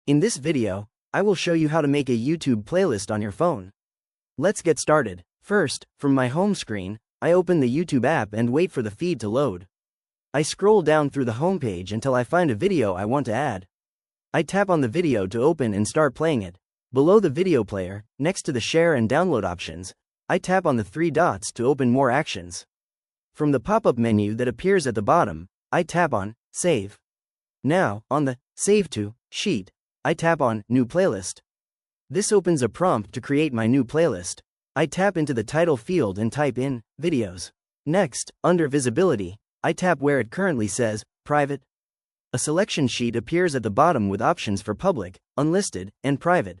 In this video, I will show you how to make a YouTube playlist on your phone. Let's get started. First, from my home screen, I open the YouTube app and wait for the feed to load. I scroll down through the homepage until I find a video I want to add. I tap on the video to open and start playing it. Below the video player, next to the share and download options, I tap on the three dots to open more actions. From the pop-up menu that appears at the bottom, I tap on Save. Now, on the Save to sheet, I tap on New Playlist. This opens a prompt to create my new playlist. I tap into the title field and type in Videos. Next, under Visibility, I tap where it currently says Private. A selection sheet appears at the bottom with options for Public, Unlisted, and Private.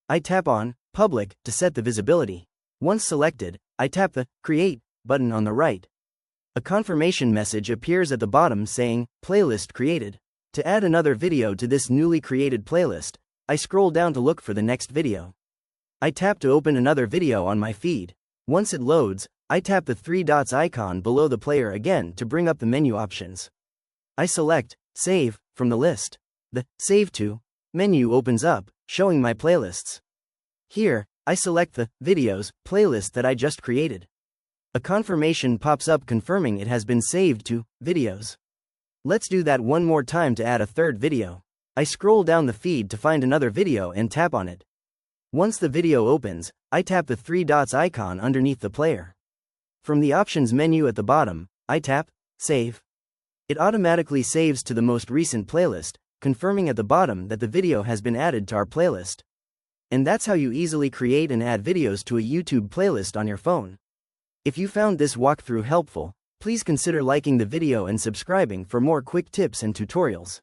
I tap on Public to set the visibility. Once selected, I tap the Create button on the right. A confirmation message appears at the bottom saying Playlist Created. To add another video to this newly created playlist, I scroll down to look for the next video. I tap to open another video on my feed. Once it loads, I tap the three dots icon below the player again to bring up the menu options. I select Save from the list. The Save to menu opens up, showing my playlists. Here, I select the Videos playlist that I just created. A confirmation pops up confirming it has been saved to Videos. Let's do that one more time to add a third video. I scroll down the feed to find another video and tap on it. Once the video opens, I tap the three dots icon underneath the player. From the options menu at the bottom, I tap Save. It automatically saves to the most recent playlist, confirming at the bottom that the video has been added to our playlist. And that's how you easily create and add videos to a YouTube playlist on your phone. If you found this walkthrough helpful, please consider liking the video and subscribing for more quick tips and tutorials.